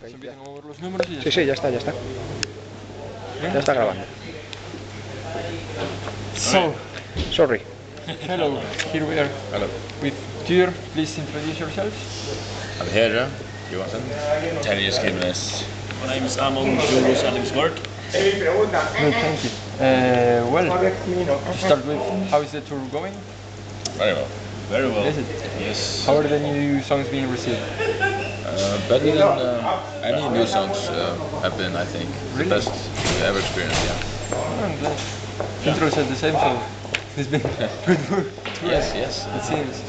Se empiezan a mover los números y ya Sí, sí, ya está, ya está. ¿Eh? Ya está grabando. So, Sorry. hello, here we are Hello. with Tyr. Please introduce yourselves. I'm Heri Joensen. Terji Skibenæs. My name is Amon Djurhuus, unemployed. No, thank you. Well, to start with, how is the tour going? Very well. Very well. Is it? Yes. How are the new songs being received? Better than any new songs have been, I think. Really? The best ever experience, yeah. Oh, I'm glad. Intro said the same, so it's been pretty good. Yes, yes. It seems.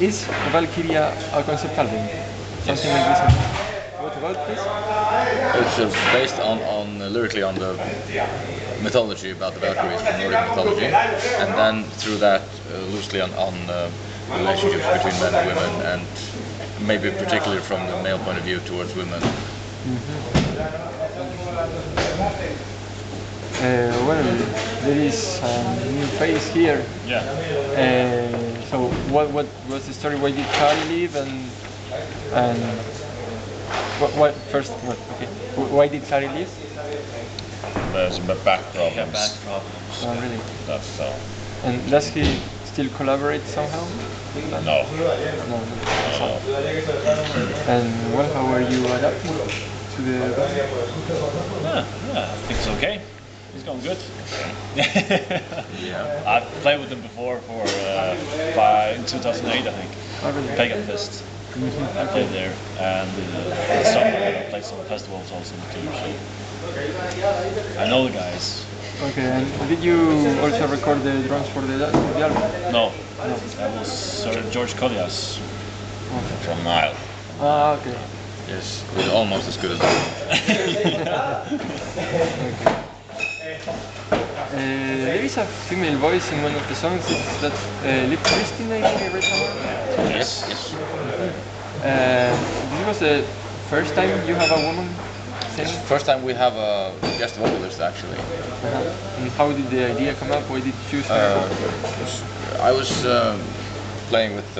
Is Valkyria a concept album? Something like this? What about this? It's based on lyrically on the mythology about the Valkyries from Nordic mythology, and then through that loosely on relationships between men and women, and maybe particularly from the male point of view towards women. Well, there is a new phase here. Yeah. So what was the story? Why did Kari leave and what first? What, okay. Why did Kari leave? There's back problems. Back problems. Oh, really? That's all. And does he still collaborate somehow? No. No. That's all. And well, how are you adapting to the band? Yeah, I think it's okay. It's going good. Yeah. I played with them before for in 2008, I think. Oh, really? Pagan Fest. I played there, and the summer I played some festivals also too. So I know the guys. Okay. And did you also record the drums for the album? No, that was Sir George Collias from Nile. Ah, okay. Yes, it's almost as good as that. Okay. There is a female voice in one of the songs. It's that Lip Christine, I think I read somewhere. Yes, yes. This was the first time you have a woman singing? First time we have a guest vocalist actually. And how did the idea come up? Why did you choose her? I was playing with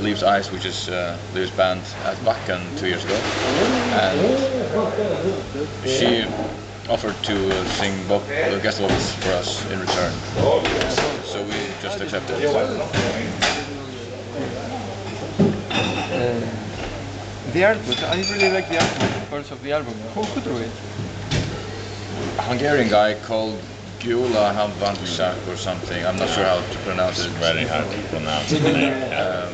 Leaves Eyes, which is Leaves' band at Bakken 2 years ago, and she offered to sing guest vocals for us in return. So we just accepted. The artwork, I really like the artwork parts of the album. Who drew it? A Hungarian guy called Gyula Havvansak or something. I'm not sure how to pronounce it. It's very hard to pronounce.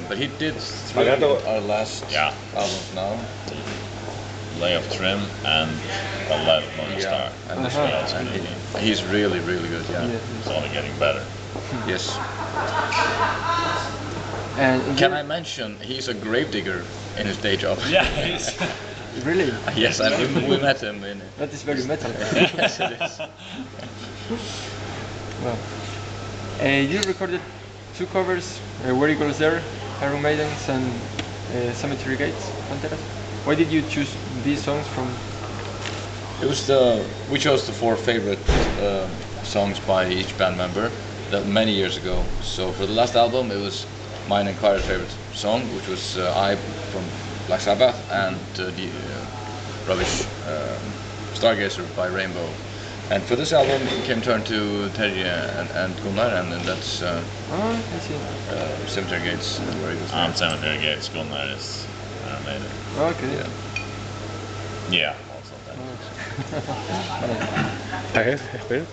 But he did three of our last albums now. Lay of Trim and a Light of Morning Star. And this Uh-huh. one also. And he's really, really good. Yeah. It's only getting better. Yes. And Can I mention he's a gravedigger in his day job? Yeah, he's really? Yes, and we met him in. That is very metal. Yes, it is. Well, you recorded two covers, Where He Goes There, Iron Maidens and Cemetery Gates, Panteras. Why did you choose these songs from? It was we chose the four favorite songs by each band member many years ago. So for the last album, it was mine and Kari's favorite song, which was I from Black Sabbath, and the rubbish Stargazer by Rainbow. And for this album, it came turn to Terji and Gunnar, and then that's I see. Cemetery Gates. Where he goes there. Cemetery Gates, Gunnar is animated. Okay. Yeah. Yeah, also that. A ver, espera.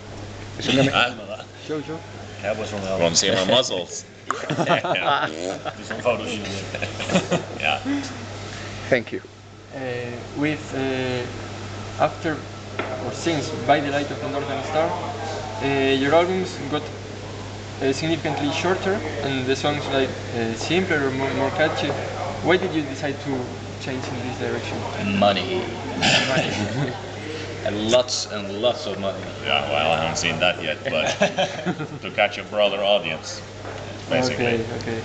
Es una Show. That was from the album. Want to see my muscles? Yeah. Do some photo shooting. Yeah. Thank you. With after or since By the Light of the Northern Star, your albums got significantly shorter and the songs like simpler or more catchy. Why did you decide to change in this direction? Money. And lots of money. Yeah, well, I haven't seen that yet, but to catch a broader audience, basically. Okay.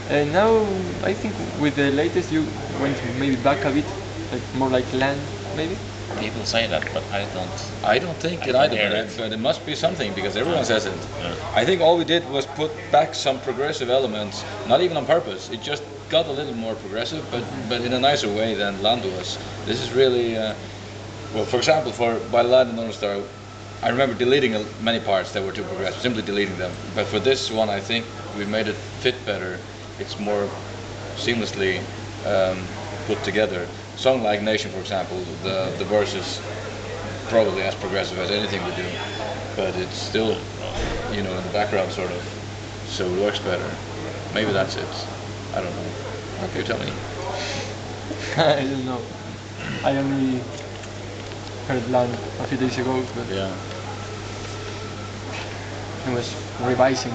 And now I think with the latest you went maybe back a bit, like more like land maybe. People say that, but I don't. I don't think it I either, don't hear but it must be something because everyone says it. Yeah. I think all we did was put back some progressive elements, not even on purpose. It just got a little more progressive, but in a nicer way than Land was. This is really, well, for example, by Land and Northern Star, I remember deleting many parts that were too progressive, simply deleting them. But for this one, I think we made it fit better. It's more seamlessly put together. A song like Nation, for example, the verse is probably as progressive as anything we do, but it's still, you know, in the background sort of, so it works better. Maybe that's it. I don't know. Okay, tell me. I don't know. I only heard Land a few days ago, but Yeah. I was revising.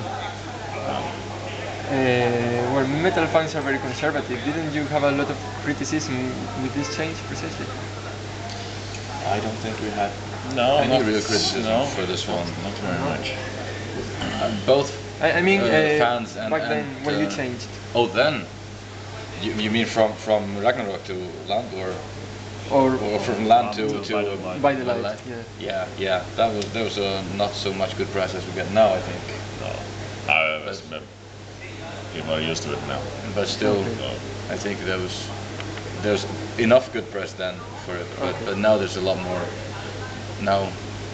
Well, metal fans are very conservative. Didn't you have a lot of criticism with this change, precisely? I don't think we had No, any not real criticism no, for this one. Not very much. Both I mean, fans and back then when you changed. Oh, then you mean from Ragnarok to Land, Or from Land to By the Light, yeah. Yeah. That was not so much good press as we get now, I think. No. People are used to it now. But still, Okay. I think there's enough good press then for it. But now there's a lot more. Now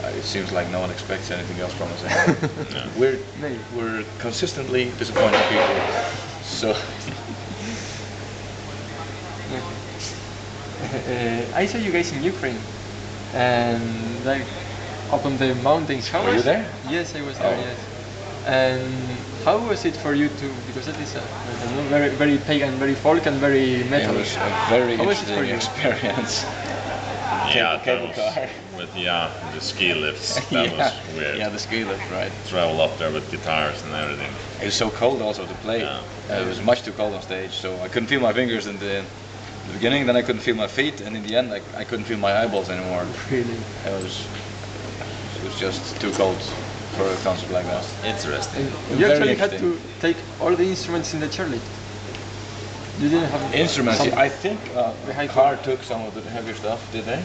it seems like no one expects anything else from us anymore. Maybe. We're consistently disappointing people. So I saw you guys in Ukraine, and like up on the mountains. How Were you was- there? Yes, I was there. Oh. Yes. And how was it for you to? Because that is I don't know, very pagan, very folk, and very metal. it was a very How was it for interesting you? experience. Yeah, Cable that was car. with the ski lifts. That was weird. Yeah, the ski lift, right. Travel up there with guitars and everything. It was so cold also to play. Yeah. It was much too cold on stage, so I couldn't feel my fingers in the beginning. Then I couldn't feel my feet, and in the end, I couldn't feel my eyeballs anymore. Really. It was just too cold for a concert like that. Interesting. And you Very actually had to interesting. take all the instruments in the chairlift. You didn't have Instruments. some- I think the high Car took some of the heavier stuff. Did they?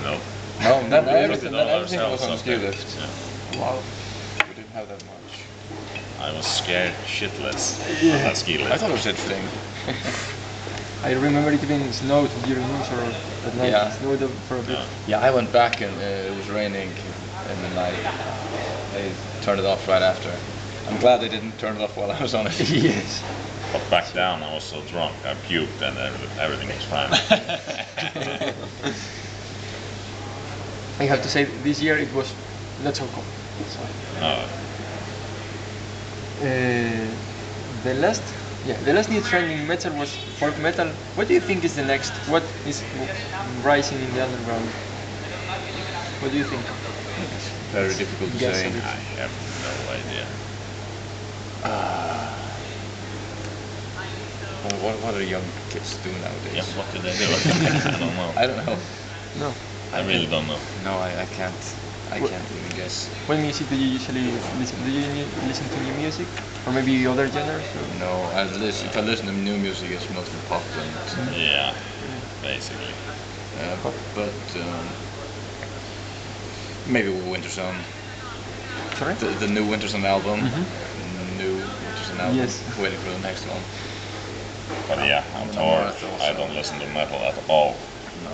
No. No. Then We everything, did all then everything ourselves was on the up ski there. lift. Yeah. Wow. We didn't have that much. I was scared shitless Yeah. on that ski lift. I thought it was interesting. I remember it even snowed during Moonsorrow at night. Yeah. It snowed for a bit. Yeah. Yeah, I went back and it was raining in the night. They turned it off right after. I'm glad they didn't turn it off while I was on it. Yes. But back down, I was so drunk, I puked and everything was fine. I have to say, this year it was not so cold. So, the last new trend in metal was folk metal. What do you think is the next? What is rising in the underground? What do you think? Very difficult to Guess say. a bit. I have no idea. What are young kids doing nowadays? Yeah, what do they do? I don't know. I don't know. No. I really don't know. No, I can't. I can't even guess. What music do you usually listen? Do you listen to new music, or maybe other genres? Or? No, if I listen to new music, it's mostly pop and. Yeah, basically. But maybe Winter Zone. Sorry. The new Winter Zone album. New Winter Zone album. Yes. Waiting for the next one. But yeah, I'm No, torn. I thought I so. don't listen to metal at all. No,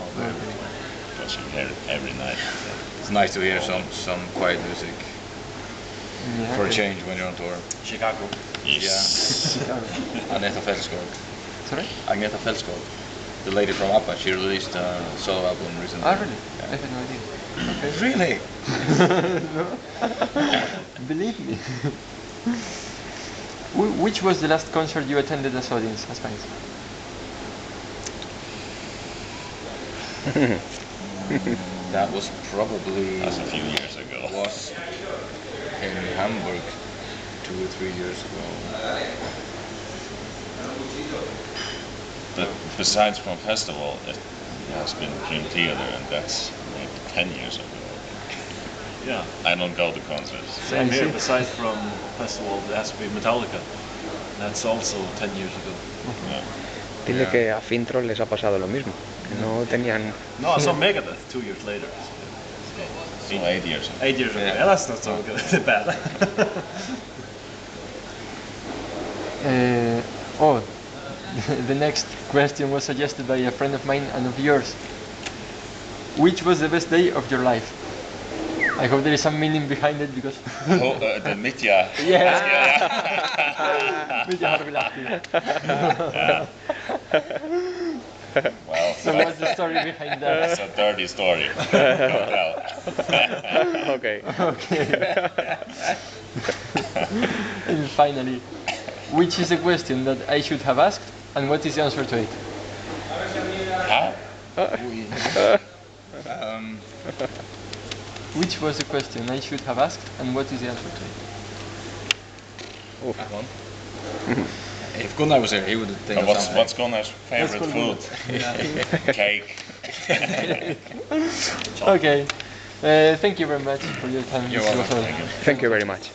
Because you hear it every night. it's nice to hear some quiet music Yeah, for a okay. change when you're on tour. Chicago. Yes. Agneta Fältskog. Sorry. Agneta Fältskog, the lady from ABBA, she released a solo album recently. Ah, really? Yeah. I had no idea. Okay. Really? No. Believe me. Which was the last concert you attended as audience, as fans? That was probably That's a few years ago. was in Hamburg 2 or 3 years ago. But besides from festival, it has been Dream Theater, and that's like 10 years ago. Yeah, I don't go to concerts. same I here. see. Besides from festival, it has to be Metallica. That's also 10 years ago. Yeah. Dile que a Fintroll les ha pasado lo mismo, que no tenían... No, I saw Megadeth 2 years later. So 8 years ago. 8 years ago. Yeah. Yeah, that's not so good. Bad. Oh, the next question was suggested by a friend of mine and of yours. Which was the best day of your life? I hope there is some meaning behind it because. The Mitja. Yes. Yeah. Mitja Harvilahti. Well, So what's the story behind that? it's a dirty story. Well, Okay. Okay. And finally, which is the question that I should have asked, and what is the answer to it? huh? Which was the question I should have asked, and what is the answer to it? If Gunnar was here, he would think of something. What's Gunnar's favorite food? Cake. Okay. Thank you very much for your time. You're This was welcome. all. Thank you very much.